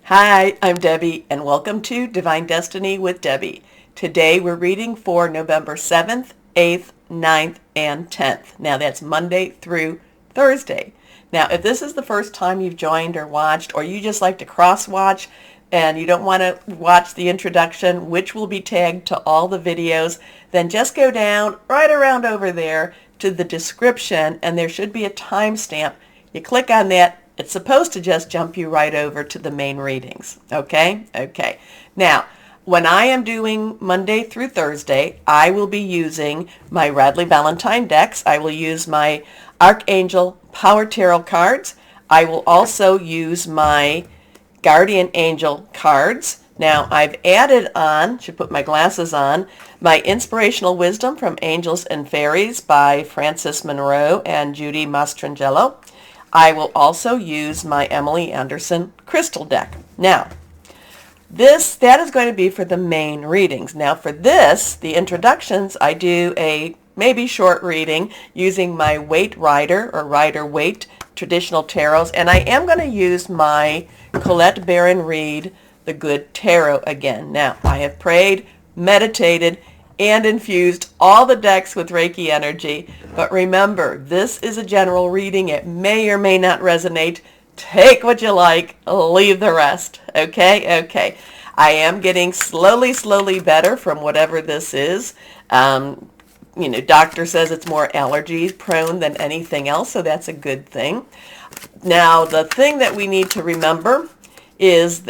Hi, I'm Debbie, and welcome to Divine Destiny with Debbie. Today we're reading for November 7th, 8th, 9th, and 10th. Now that's Monday through Thursday. Now if this is the first time you've joined or watched, or you just like to cross-watch and you don't want to watch the introduction, which will be tagged to all the videos, then just go down right around over there to the description, and there should be a timestamp. You click on that. It's supposed to just jump you right over to the main readings. Okay? Okay. Now, when I am doing Monday through Thursday, I will be using my Radley Valentine decks. I will use my Archangel Power Tarot cards. I will also use my Guardian Angel cards. Now, I've added on, should put my glasses on, my Inspirational Wisdom from Angels and Fairies by Frances Monroe and Judy Mastrangelo. I will also use my Emily Anderson crystal deck. Now, that is going to be for the main readings. Now for this, the introductions, I do a maybe short reading using my Waite Rider or Rider Waite traditional tarots, and I am going to use my Colette Baron Reed The Good Tarot again. Now, I have prayed, meditated, and infused all the decks with Reiki energy. But remember, this is a general reading. It may or may not resonate. Take what you like, leave the rest. Okay? Okay. I am getting slowly better from whatever this is. Doctor says it's more allergy prone than anything else, so that's a good thing. Now, the thing that we need to remember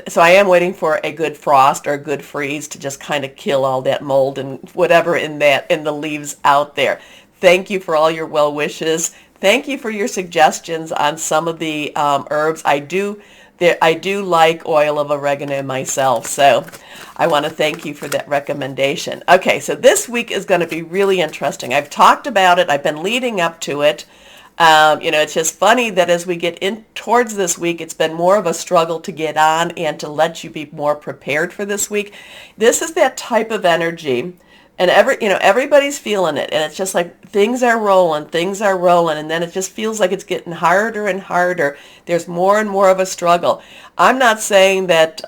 so I am waiting for a good frost or a good freeze to just kind of kill all that mold and whatever in the leaves out there. Thank you for all your well wishes. Thank you for your suggestions on some of the herbs. I do like oil of oregano myself, so I want to thank you for that recommendation. Okay, so this week is going to be really interesting. I've talked about it. I've been leading up to it. It's just funny that as we get in towards this week, it's been more of a struggle to get on and to let you be more prepared for this week. This is that type of energy, and everybody's feeling it, and it's just like things are rolling, and then it just feels like it's getting harder and harder. There's more and more of a struggle. I'm not saying that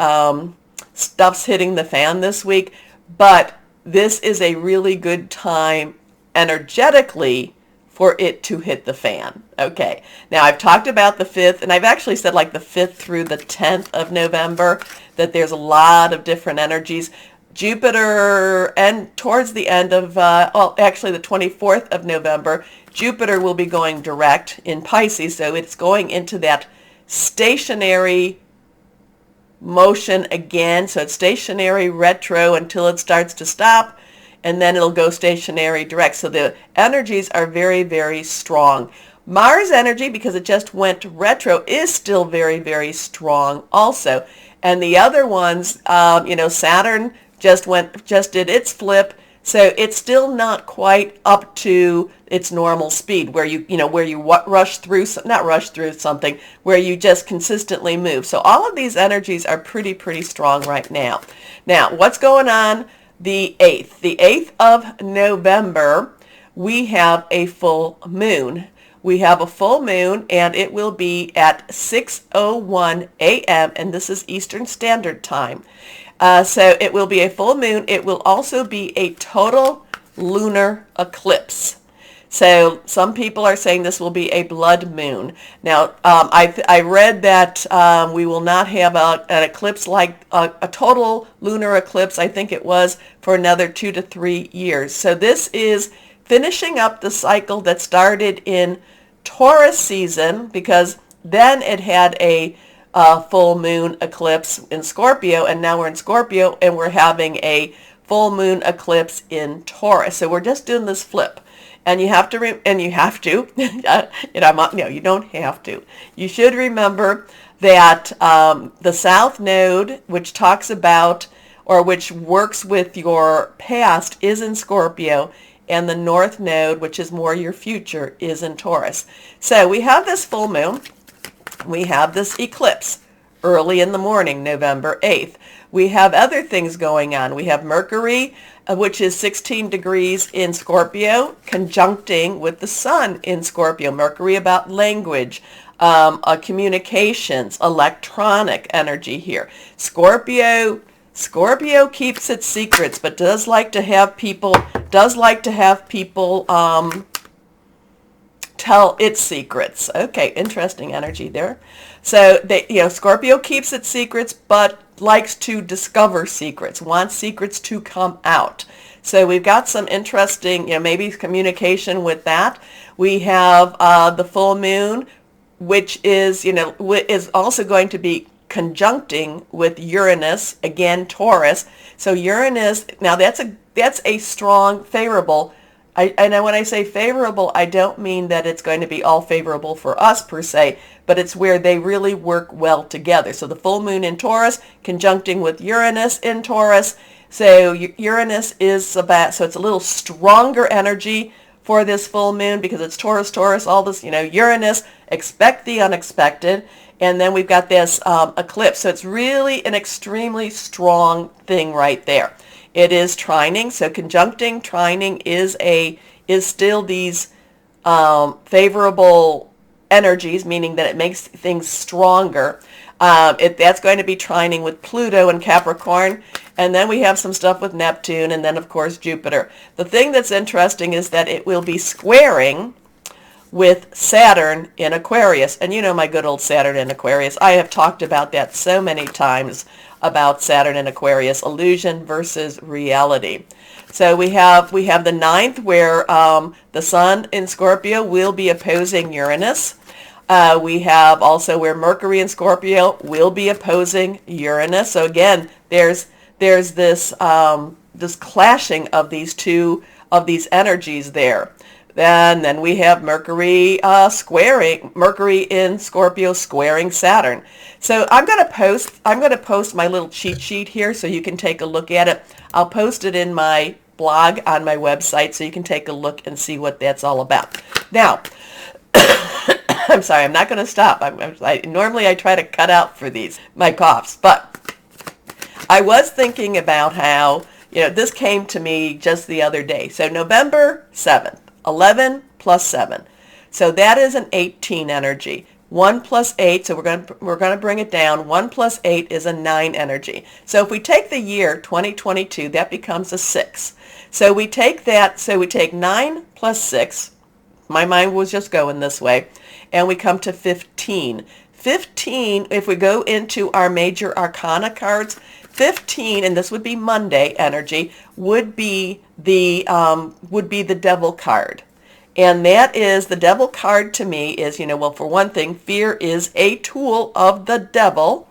stuff's hitting the fan this week, but this is a really good time energetically for it to hit the fan. Okay. Now, I've talked about the 5th, and I've actually said like the 5th through the 10th of November, that there's a lot of different energies. Jupiter, and towards the end of, actually the 24th of November, Jupiter will be going direct in Pisces, so it's going into that stationary motion again. So it's stationary retro until it starts to stop, and then it'll go stationary direct. So the energies are very, very strong. Mars energy, because it just went retro, is still very, very strong also. And the other ones, Saturn just did its flip, so it's still not quite up to its normal speed where you rush through, not rush through something, where you just consistently move. So all of these energies are pretty strong right now. Now, what's going on? The 8th of November, we have a full moon. We have a full moon, and it will be at 6:01 a.m., and this is Eastern Standard Time. So it will be a full moon. It will also be a total lunar eclipse. So some people are saying this will be a blood moon. Now, I read that we will not have an eclipse like a total lunar eclipse, I think it was, for another 2 to 3 years. So this is finishing up the cycle that started in Taurus season, because then it had a full moon eclipse in Scorpio, and now we're in Scorpio and we're having a full moon eclipse in Taurus. So we're just doing this flip. And you have to, you don't have to. You should remember that the South Node, which talks about, or which works with your past, is in Scorpio, and the North Node, which is more your future, is in Taurus. So we have this full moon. We have this eclipse early in the morning, November 8th. We have other things going on. We have Mercury, which is 16 degrees in Scorpio, conjuncting with the sun in Scorpio. Mercury about language, communications, electronic energy here. Scorpio keeps its secrets, but does like to have people tell its secrets. Okay, interesting energy there. So Scorpio keeps its secrets, but likes to discover secrets, wants secrets to come out. So we've got some interesting, maybe communication with that. We have the full moon, which is, is also going to be conjuncting with Uranus, again Taurus. So Uranus, now that's a strong favorable. And when I say favorable, I don't mean that it's going to be all favorable for us per se, but it's where they really work well together. So the full moon in Taurus conjuncting with Uranus in Taurus. So Uranus is so it's a little stronger energy for this full moon because it's Taurus, all this, Uranus, expect the unexpected. And then we've got this eclipse. So it's really an extremely strong thing right there. It is trining, so conjuncting, trining is still these favorable energies, meaning that it makes things stronger. That's going to be trining with Pluto and Capricorn, and then we have some stuff with Neptune, and then of course Jupiter. The thing that's interesting is that it will be squaring with Saturn in Aquarius, and my good old Saturn in Aquarius. I have talked about that so many times, about Saturn in Aquarius, illusion versus reality. So we have the ninth where the Sun in Scorpio will be opposing Uranus. We have also where Mercury in Scorpio will be opposing Uranus. So again, there's this clashing of these energies there. And then we have Mercury Mercury in Scorpio squaring Saturn. So I'm going to post my little cheat sheet here so you can take a look at it. I'll post it in my blog on my website so you can take a look and see what that's all about. Now, I'm sorry, I'm not going to stop. Normally I try to cut out for my coughs, but I was thinking about how, this came to me just the other day. So November 7th. 11 plus 7. So that is an 18 energy. 1 plus 8, so we're going to bring it down. 1 plus 8 is a 9 energy. So if we take the year 2022, that becomes a 6. So we take that, so we take 9 plus 6. My mind was just going this way. And we come to 15. 15, if we go into our major arcana cards, 15, and this would be Monday energy, would be the devil card. And that is, the devil card to me is, well, for one thing, fear is a tool of the devil,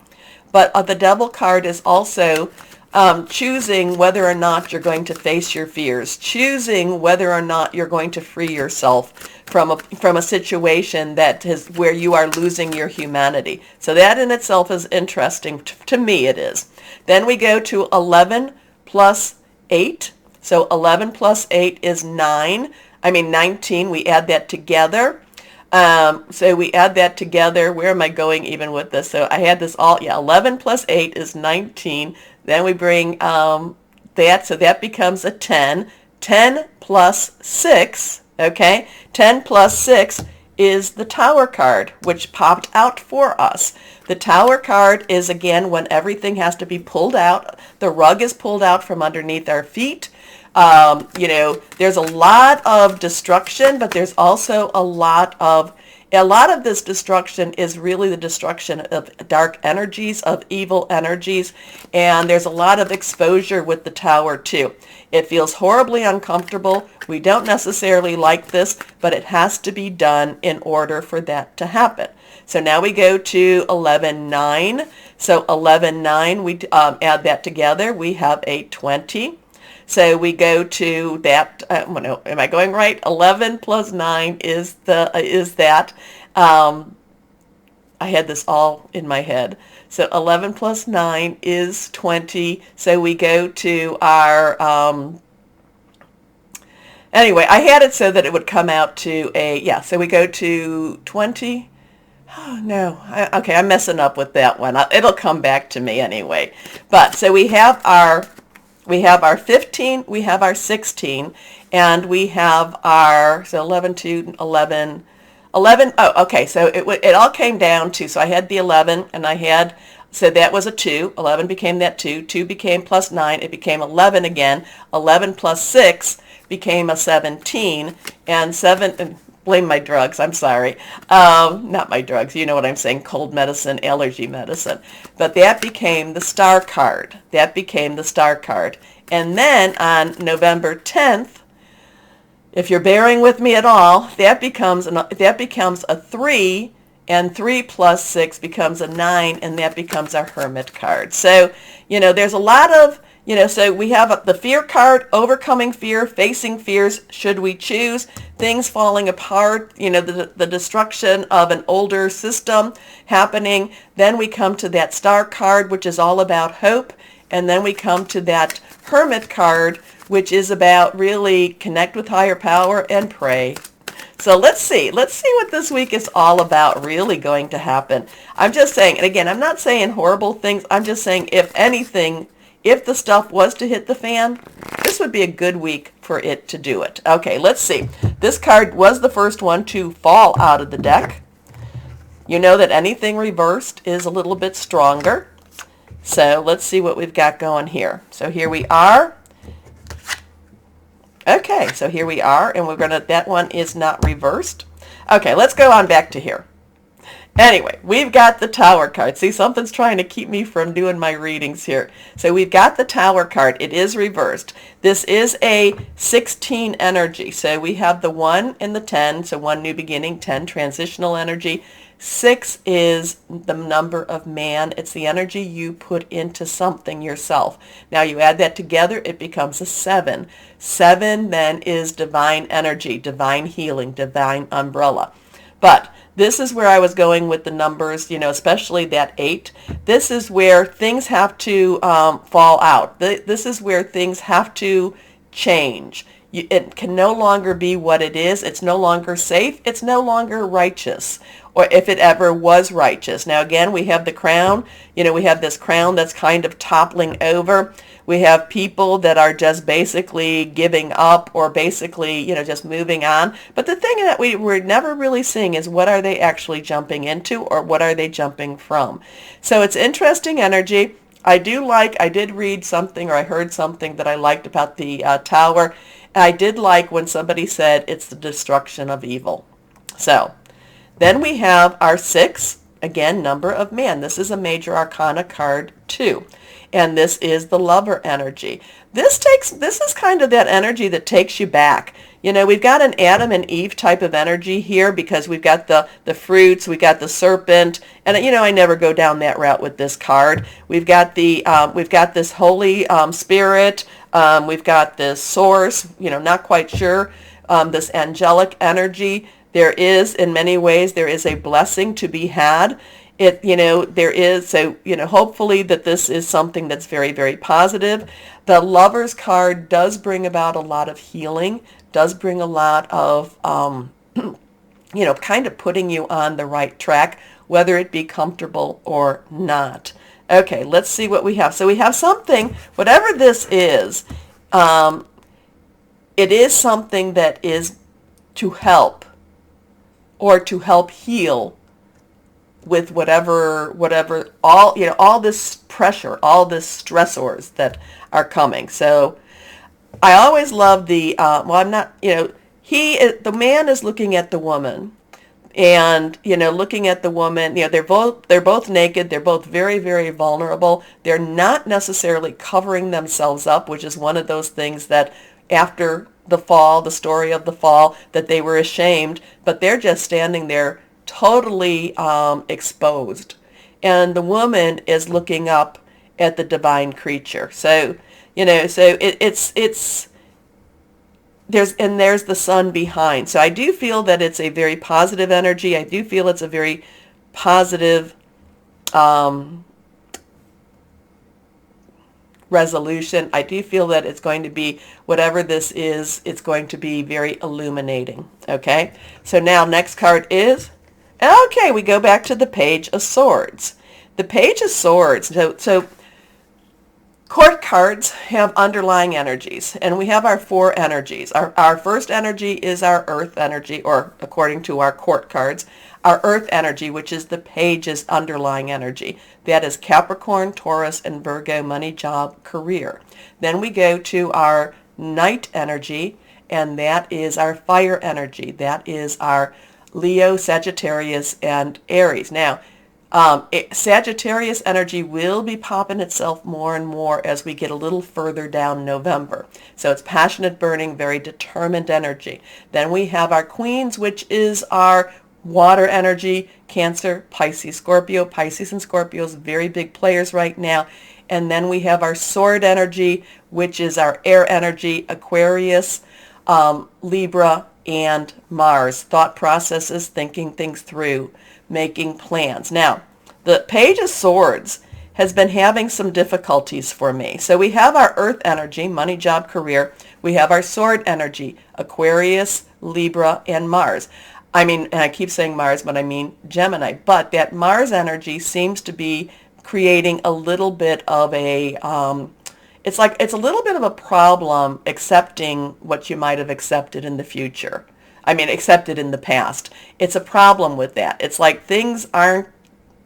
but the devil card is also choosing whether or not you're going to face your fears, choosing whether or not you're going to free yourself from a situation where you are losing your humanity. So that in itself is interesting. To me it is. Then we go to 11 plus 8. So 11 plus 8 is 19. We add that together. So we add that together. Where am I going even with this? So I had this 11 plus 8 is 19. Then we bring that, so that becomes a 10. 10 plus 6, okay? 10 plus 6 is the Tower card, which popped out for us. The Tower card is, again, when everything has to be pulled out. The rug is pulled out from underneath our feet. There's a lot of destruction, but there's also a lot of this destruction is really the destruction of dark energies, of evil energies, and there's a lot of exposure with the Tower too. It feels horribly uncomfortable. We don't necessarily like this, but it has to be done in order for that to happen. So now we go to 11-9. So 11-9, we add that together. We have a 20. So we go to that, am I going right? 11 plus 9 is that. I had this all in my head. So 11 plus 9 is 20. So we go to our, anyway, I had it so that it would come out to so we go to 20. Oh, no. Okay, I'm messing up with that one. It'll come back to me anyway. But so we have our 15, we have our 16, and we have our, so 11 to 11, 11, oh, okay, so it all came down to, so I had the 11, and I had, so that was a 2. 11 became that 2. 2 became plus 9. It became 11 again. 11 plus 6 became a 17. And 7, blame my drugs, I'm sorry. Not my drugs, you know what I'm saying, cold medicine, allergy medicine. But that became the star card. That became the star card. And then on November 10th, if you're bearing with me at all, that becomes a 3, and 3 plus 6 becomes a 9, and that becomes our Hermit card. So, there's a lot of, so we have the fear card, overcoming fear, facing fears, should we choose, things falling apart, the destruction of an older system happening. Then we come to that star card, which is all about hope. And then we come to that Hermit card, which is about really connect with higher power and pray. So let's see what this week is all about really going to happen. I'm just saying, and again, I'm not saying horrible things. I'm just saying, if anything, if the stuff was to hit the fan, this would be a good week for it to do it. Okay, let's see. This card was the first one to fall out of the deck. You know that anything reversed is a little bit stronger. So let's see what we've got going here. So here we are. Okay, so here we are, and that one is not reversed. Okay, let's go on back to here. Anyway, we've got the Tower card. See, something's trying to keep me from doing my readings here. So we've got the Tower card. It is reversed. This is a 16 energy. So we have the 1 and the 10. So 1 new beginning, 10 transitional energy. 6 is the number of man. It's the energy you put into something yourself. Now you add that together, it becomes a 7. 7 then is divine energy, divine healing, divine umbrella. But this is where I was going with the numbers, especially that 8. This is where things have to fall out. This is where things have to change. It can no longer be what it is. It's no longer safe. It's no longer righteous, or if it ever was righteous. Now, again, we have the crown. We have this crown that's kind of toppling over. We have people that are just basically giving up, or basically, just moving on. But the thing that we're never really seeing is, what are they actually jumping into, or what are they jumping from? So it's interesting energy. I did read something, or I heard something that I liked about the Tower. I did like when somebody said it's the destruction of evil. So then we have our 6, again, number of man. This is a major arcana card 2. And this is the Lover energy. This is kind of that energy that takes you back. We've got an Adam and Eve type of energy here, because we've got the fruits, we got the serpent, and I never go down that route with this card. We've got this Holy Spirit, we've got this source, not quite sure, this angelic energy. There is, in many ways, there is a blessing to be had. There is, so, hopefully that this is something that's very, very positive. The Lover's card does bring about a lot of healing, does bring a lot of, kind of putting you on the right track, whether it be comfortable or not. Okay, let's see what we have. So we have something, whatever this is, it is something that is to help, or to help heal with whatever all this pressure, all this stressors that are coming. So I always love the the man is looking at the woman, and looking at the woman, they're both naked, they're both very, very vulnerable. They're not necessarily covering themselves up, which is one of those things that after the fall, the story of the fall, that they were ashamed, but they're just standing there totally exposed, and the woman is looking up at the divine creature. So it's there's the sun behind. So I do feel that it's a very positive energy. I do feel it's a very positive resolution. I do feel that it's going to be, whatever this is, it's going to be very illuminating. Okay, so now next card is, okay, we go back to the Page of Swords. The Page of Swords, so Court cards have underlying energies, and we have our four energies. Our first energy is our earth energy, or according to our court cards, our earth energy, which is the page's underlying energy. That is Capricorn, Taurus, and Virgo, money, job, career. Then we go to our night energy, and that is our fire energy. That is our Leo, Sagittarius, and Aries. Now, Sagittarius energy will be popping itself more and more as we get a little further down November. So it's passionate, burning, very determined energy. Then we have our queens, which is our water energy, Cancer, Pisces, Scorpio. Pisces and Scorpios, very big players right now. And then we have our sword energy, which is our air energy, Aquarius, Libra, and Mars. Thought processes, thinking things through, making plans. Now, the Page of Swords has been having some difficulties for me. So we have our earth energy, money, job, career. We have our sword energy, Aquarius, Libra, and Mars. I mean, and I keep saying Mars, but I mean Gemini. But that Mars energy seems to be creating a little bit of a, it's a little bit of a problem accepting what you might have accepted in the future. I mean, accepted in the past. It's a problem with that. It's like things aren't,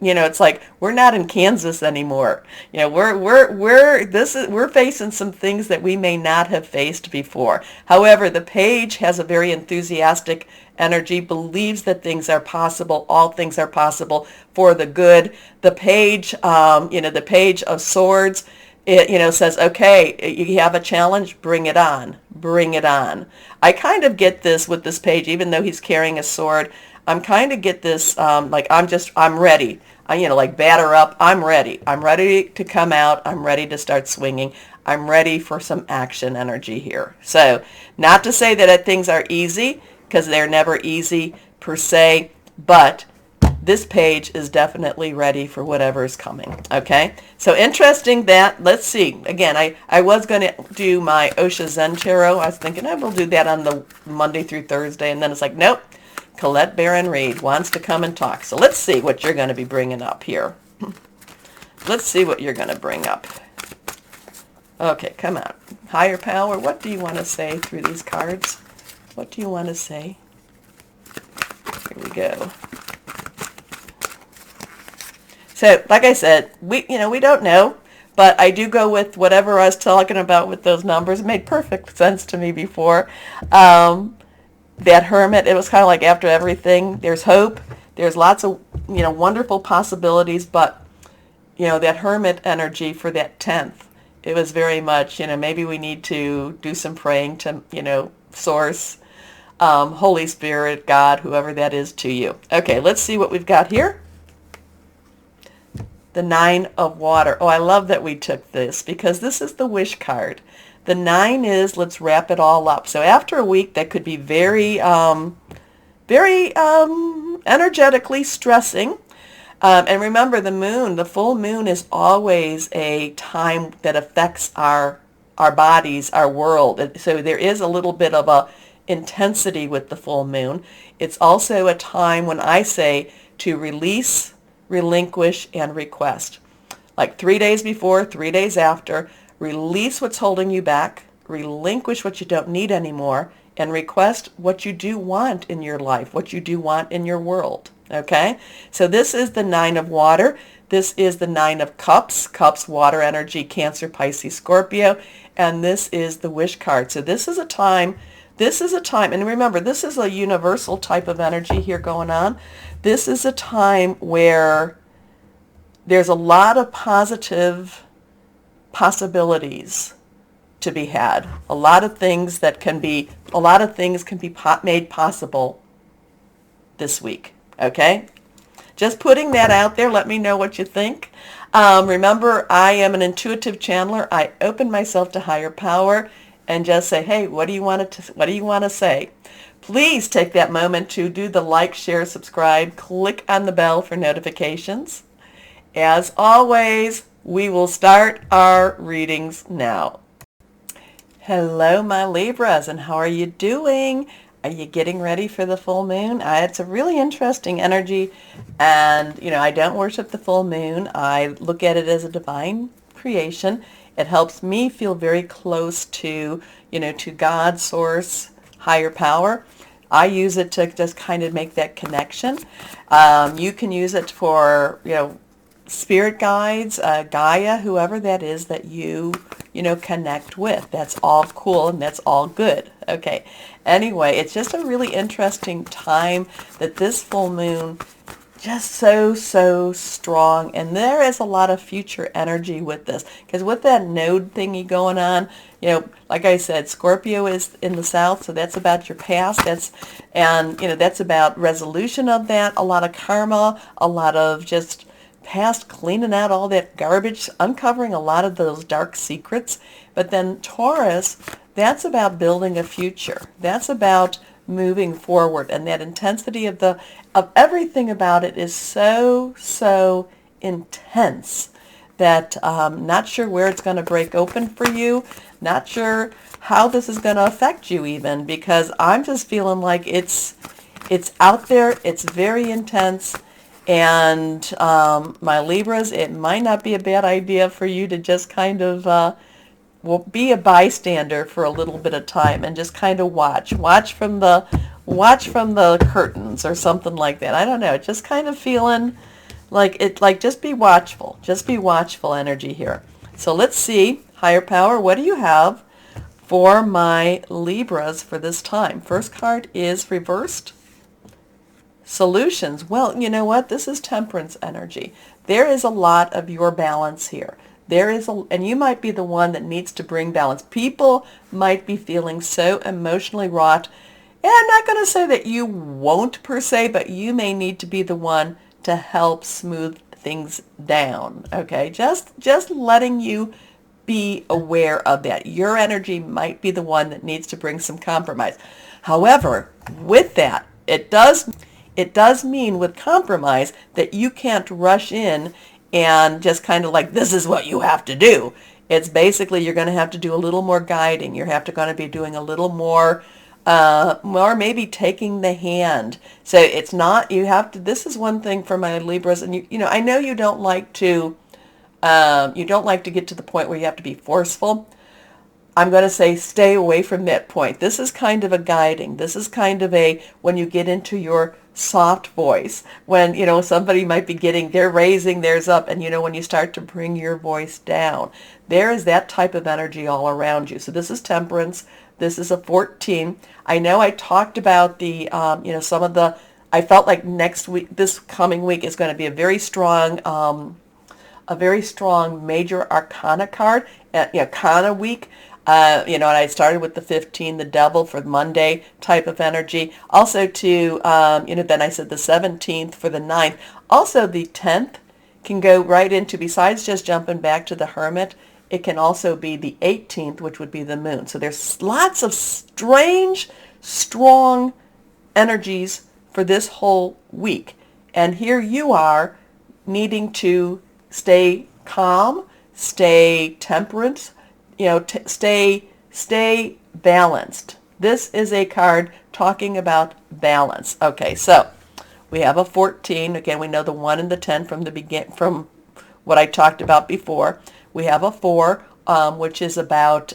it's like we're not in Kansas anymore. We're facing some things that we may not have faced before. However, the Page has a very enthusiastic energy, believes that things are possible. All things are possible for the good. The Page, the Page of Swords, it, says, okay, you have a challenge, bring it on, bring it on. I kind of get this with this Page, even though he's carrying a sword. I'm kind of get this, I'm ready. Like batter up, I'm ready. I'm ready to come out. I'm ready to start swinging. I'm ready for some action energy here. So not to say that things are easy, because they're never easy per se, but this Page is definitely ready for whatever is coming. Okay, so interesting that, let's see, again, I was going to do my Osha Zen Tarot. I was thinking I will do that on the Monday through Thursday, and then it's like, nope, Colette Barron Reed wants to come and talk. So let's see what you're going to be bringing up here. Let's see what you're going to bring up. Okay, come on. Higher power, what do you want to say through these cards? What do you want to say? Here we go. So, like I said, we don't know, but I do go with whatever I was talking about with those numbers. It made perfect sense to me before. That Hermit, it was kind of like after everything, there's hope. There's lots of, wonderful possibilities, but, that Hermit energy for that 10th, it was very much, maybe we need to do some praying to, Source, Holy Spirit, God, whoever that is to you. Okay, let's see what we've got here. The Nine of Water. Oh, I love that we took this because this is the wish card. The 9 is, let's wrap it all up. So after a week that could be very, very energetically stressing. And remember, the full moon is always a time that affects our bodies, our world. So there is a little bit of a intensity with the full moon. It's also a time when I say to release, relinquish, and request. Like 3 days before, 3 days after, release what's holding you back, relinquish what you don't need anymore, and request what you do want in your life, what you do want in your world. Okay? So this is the 9 of Water. This is the 9 of Cups. Cups, water energy, Cancer, Pisces, Scorpio. And this is the wish card. So this is a time, and remember, this is a universal type of energy here going on. This is a time where there's a lot of positive possibilities to be had. A lot of things can be made possible this week. Okay? Just putting that out there. Let me know what you think. Remember, I am an intuitive channeler. I open myself to higher power and just say, hey, what do you want to say? Please take that moment to do the like, share, subscribe, click on the bell for notifications. As always, we will start our readings now. Hello, my Libras, and how are you doing? Are you getting ready for the full moon? It's a really interesting energy, and I don't worship the full moon. I look at it as a divine creation. It helps me feel very close to, to God, source, higher power. I use it to just kind of make that connection. You can use it for, spirit guides, Gaia, whoever that is that you connect with. That's all cool and that's all good. Okay. Anyway, it's just a really interesting time that this full moon just so strong, and there is a lot of future energy with this, because with that node thingy going on, like I said, Scorpio is in the south, so that's about your past, that's about resolution of that, a lot of karma, a lot of just past, cleaning out all that garbage, uncovering a lot of those dark secrets. But then Taurus, that's about building a future. That's about moving forward, and that intensity of everything about it is so intense that not sure where it's going to break open for you, not sure how this is going to affect you even, because I'm just feeling like it's out there, it's very intense. And my Libras, it might not be a bad idea for you to just kind of be a bystander for a little bit of time and just kind of watch from the curtains or something like that. I don't know, just kind of feeling like just be watchful energy here. So let's see, higher power, what do you have for my Libras for this time? First card is reversed. Solutions. Well, you know what? This is temperance energy. There is a lot of your balance here. And you might be the one that needs to bring balance. People might be feeling so emotionally wrought. And I'm not going to say that you won't per se, but you may need to be the one to help smooth things down. Okay? Just letting you be aware of that. Your energy might be the one that needs to bring some compromise. However, with that, it does mean with compromise that you can't rush in and just kind of like, this is what you have to do. It's basically you're going to have to do a little more guiding. You're going to be doing a little more maybe taking the hand. So it's not, you have to, this is one thing for my Libras, and I know you don't like to get to the point where you have to be forceful. I'm going to say stay away from that point. This is kind of a guiding. This is kind of when you get into your soft voice, when, somebody might be they're raising theirs up, and, when you start to bring your voice down, there is that type of energy all around you. So this is temperance. This is a 14. I know I talked about the, I felt like this coming week is going to be a very strong major arcana card, arcana week. And I started with the 15, the devil for Monday type of energy. Also then I said the 17th for the 9th. Also the 10th can go right into, besides just jumping back to the hermit, it can also be the 18th, which would be the moon. So there's lots of strange, strong energies for this whole week. And here you are needing to stay calm, stay temperate, stay balanced. This is a card talking about balance. Okay, so we have a 14. Again, we know the 1 and the 10 from what I talked about before. We have a 4, which is about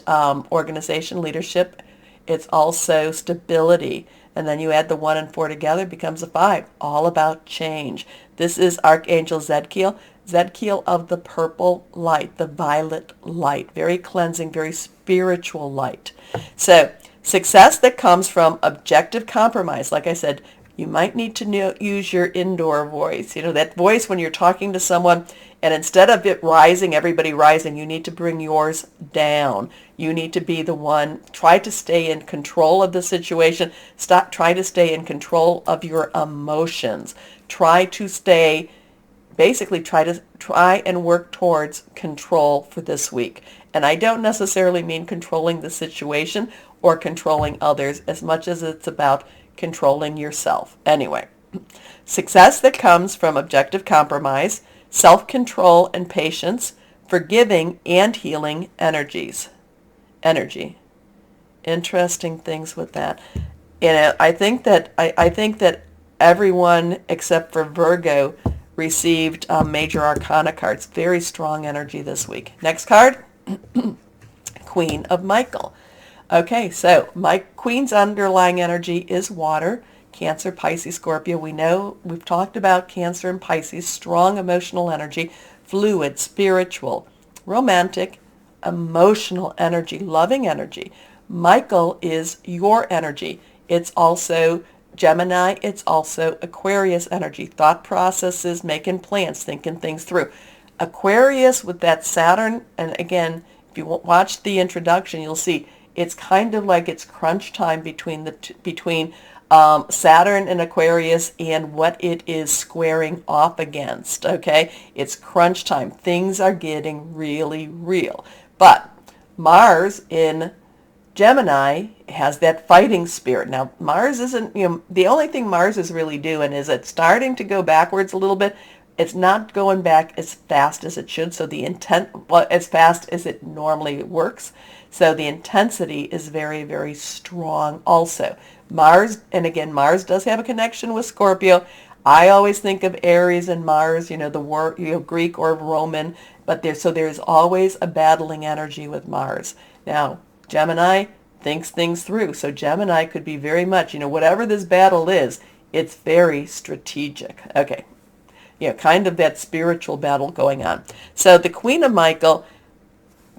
organization, leadership. It's also stability. And then you add the 1 and 4 together, it becomes a 5, all about change. This is Archangel Zadkiel. Zadkiel of the purple light, the violet light, very cleansing, very spiritual light. So success that comes from objective compromise. Like I said, you might need to use your indoor voice. That voice when you're talking to someone, and instead of it rising, everybody rising, you need to bring yours down. You need to be the one, try to stay in control of the situation. Try to stay in control of your emotions. Try and work towards control for this week. And I don't necessarily mean controlling the situation or controlling others as much as it's about controlling yourself. Anyway, success that comes from objective compromise, self-control and patience, forgiving and healing energy. Interesting things with that. And I think that everyone except for Virgo received major arcana cards. Very strong energy this week. Next card, Queen of Michael. Okay, so my Queen's underlying energy is water. Cancer, Pisces, Scorpio. We know, we've talked about Cancer and Pisces, strong emotional energy, fluid, spiritual, romantic, emotional energy, loving energy. Michael is your energy. It's also Gemini. It's also Aquarius energy, thought processes, making plans, thinking things through. Aquarius with that Saturn, and again, if you watch the introduction, you'll see it's kind of like it's crunch time between Saturn and Aquarius and what it is squaring off against, okay? It's crunch time. Things are getting really real. But Mars in Gemini has that fighting spirit. Now, Mars isn't, the only thing Mars is really doing is it's starting to go backwards a little bit. It's not going back as fast as it should, so the intent, well, as fast as it normally works. So the intensity is very, very strong also. Mars, and again, Mars does have a connection with Scorpio. I always think of Aries and Mars, the word, Greek or Roman, but there's always a battling energy with Mars. Now, Gemini thinks things through. So Gemini could be very much, whatever this battle is, it's very strategic. Okay. Kind of that spiritual battle going on. So the Queen of Michael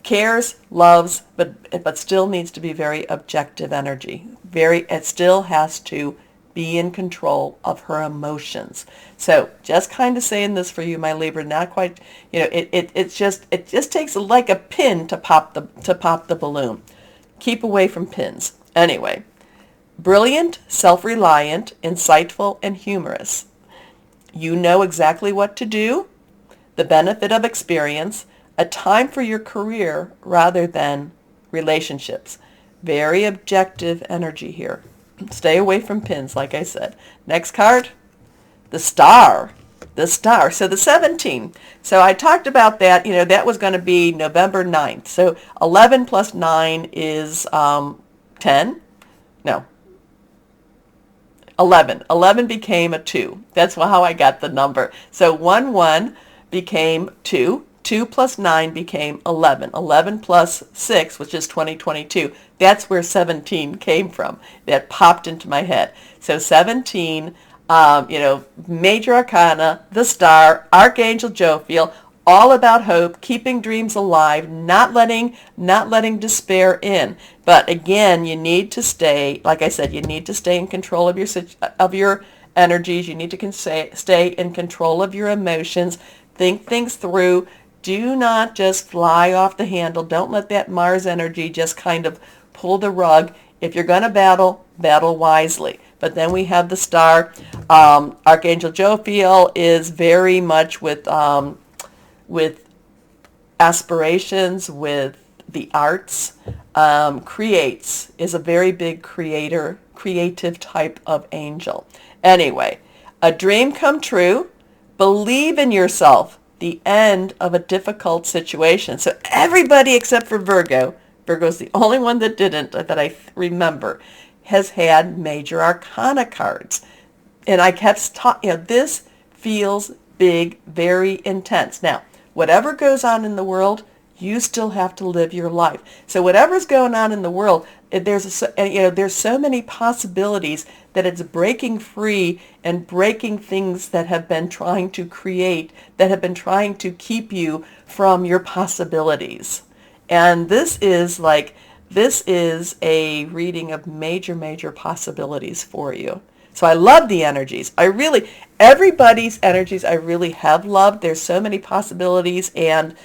cares, loves, but still needs to be very objective energy. It still has to be in control of her emotions. So just kind of saying this for you, my Libra, not quite, it just takes like a pin to pop the balloon. Keep away from pins. Anyway, brilliant, self-reliant, insightful, and humorous. You know exactly what to do, the benefit of experience, a time for your career rather than relationships. Very objective energy here. Stay away from pins, like I said. Next card, the Star. The Star. So the 17. So I talked about that. That was going to be November 9th. So 11 plus 9 is 10. No. 11. 11 became a 2. That's how I got the number. So 1, 1 became 2. 2 plus 9 became 11. 11 plus 6, which is 2022. That's where 17 came from. That popped into my head. So 17, major arcana, the Star, Archangel Jophiel, all about hope, keeping dreams alive, not letting despair in. But again, you need to stay, like I said, you need to stay in control of your energies. You need to stay in control of your emotions. Think things through. Do not just fly off the handle. Don't let that Mars energy just kind of pull the rug. If you're going to battle wisely. But then we have the Star. Archangel Jophiel is very much with aspirations, with the arts. Creates, is a very big creative type of angel. Anyway, a dream come true. Believe in yourself. The end of a difficult situation. So everybody except for Virgo's the only one that didn't, that I remember, has had major arcana cards. And I kept talking, this feels big, very intense. Now, whatever goes on in the world, you still have to live your life. So whatever's going on in the world, there's so many possibilities that it's breaking free and breaking things that have been trying to keep you from your possibilities. And this is a reading of major possibilities for you. So I love the energies. Everybody's energies I really have loved. There's so many possibilities and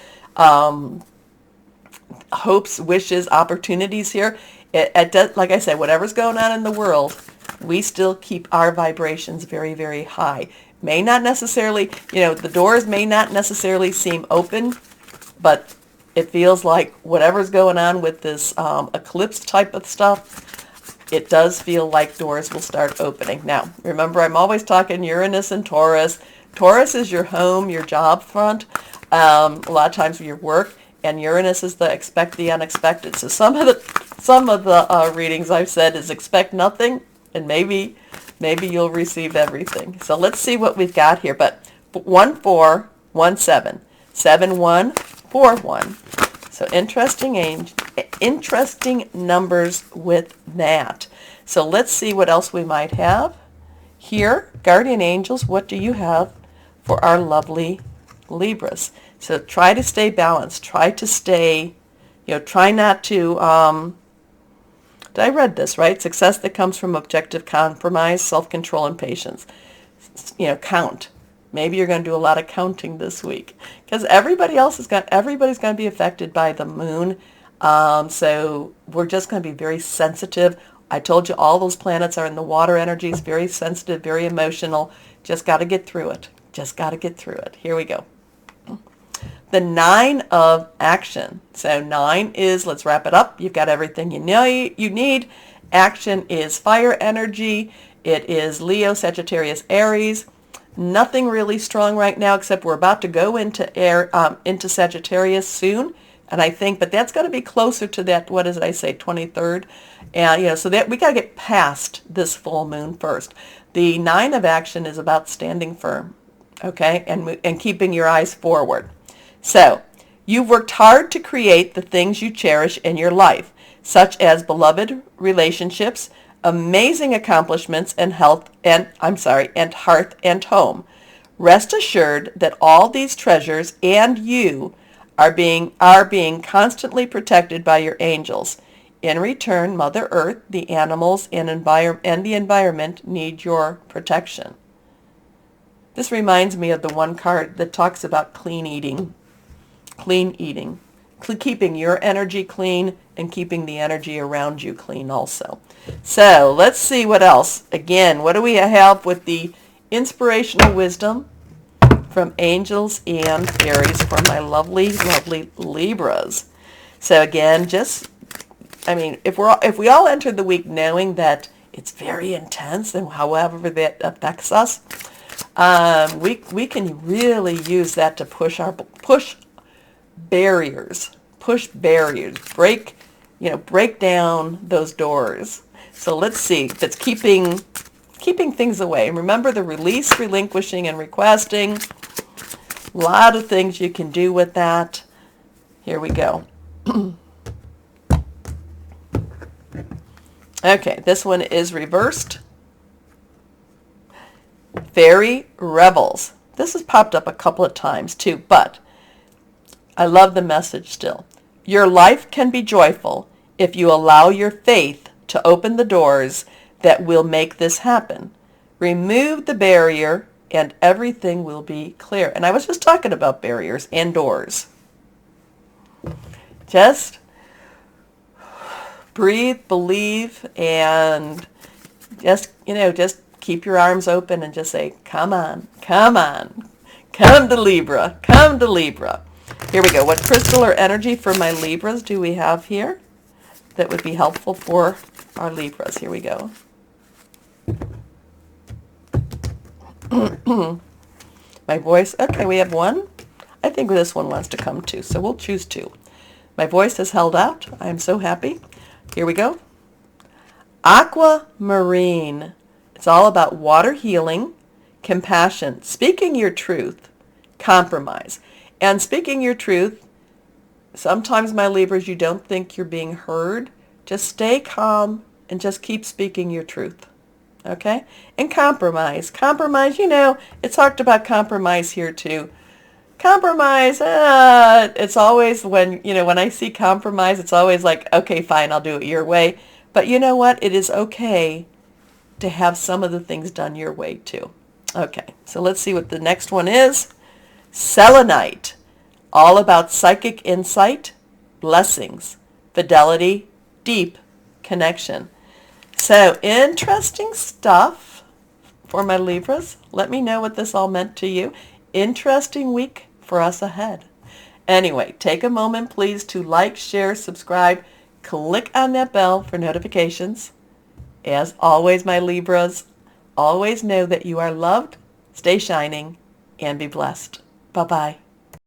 hopes, wishes, opportunities here. It does, like I said, whatever's going on in the world, we still keep our vibrations very, very high. May not necessarily, the doors may not necessarily seem open, but it feels like whatever's going on with this eclipse type of stuff, it does feel like doors will start opening. Now, remember, I'm always talking Uranus and Taurus. Taurus is your home, your job front, a lot of times your work, and Uranus is the expect the unexpected. So some of the readings I've said is expect nothing, and maybe you'll receive everything. So let's see what we've got here. But 1417 7141. So interesting numbers with that. So let's see what else we might have here. Guardian angels, what do you have for our lovely Libras? So try to stay balanced. Try to stay, try not to, I read this, right? Success that comes from objective compromise, self-control, and patience. Count. Maybe you're going to do a lot of counting this week because everybody's going to be affected by the moon. So we're just going to be very sensitive. I told you all those planets are in the water energies, very sensitive, very emotional. Just got to get through it. Just got to get through it. Here we go. The 9 of action. So 9 is, let's wrap it up. You've got everything you need. Action is fire energy. It is Leo, Sagittarius, Aries. Nothing really strong right now, except we're about to go into into Sagittarius soon, and I think, but that's going to be closer to that. What did I say, 23rd? And so that we got to get past this full moon first. The 9 of action is about standing firm, okay, and keeping your eyes forward. So you've worked hard to create the things you cherish in your life, such as beloved relationships, amazing accomplishments, and health and hearth and home. Rest assured that all these treasures and you are being constantly protected by your angels. In return, Mother Earth, the animals, and the environment need your protection. This reminds me of the one card that talks about clean eating, keeping your energy clean and keeping the energy around you clean also. So let's see what else. Again, what do we have with the inspirational wisdom from angels and fairies for my lovely, lovely Libras? So again, if we all enter the week knowing that it's very intense and however that affects us, we can really use that to push barriers, break down those doors. So let's see if it's keeping things away. And remember the release, relinquishing, and requesting. A lot of things you can do with that. Here we go. Okay, this one is reversed. Fairy Rebels. This has popped up a couple of times too, but I love the message still. Your life can be joyful if you allow your faith to open the doors that will make this happen. Remove the barrier and everything will be clear. And I was just talking about barriers and doors. Just breathe, believe, and just keep your arms open and just say, come on, come to Libra, come to Libra. Here we go. What crystal or energy for my Libras do we have here that would be helpful for our Libras? Here we go. My voice. Okay, we have one. I think this one wants to come too, so we'll choose 2. My voice has held out. I am so happy. Here we go. Aquamarine. It's all about water healing, compassion, speaking your truth, compromise. And speaking your truth, sometimes, my Libras, you don't think you're being heard. Just stay calm and just keep speaking your truth. Okay? And compromise. Compromise, it's talked about compromise here too. Compromise, it's always when I see compromise, it's always like, okay, fine, I'll do it your way. But you know what? It is okay to have some of the things done your way too. Okay, so let's see what the next one is. Selenite, all about psychic insight, blessings, fidelity, deep connection. So interesting stuff for my Libras. Let me know what this all meant to you. Interesting week for us ahead. Anyway, take a moment, please, to like, share, subscribe, click on that bell for notifications. As always, my Libras, always know that you are loved, stay shining, and be blessed. Bye-bye.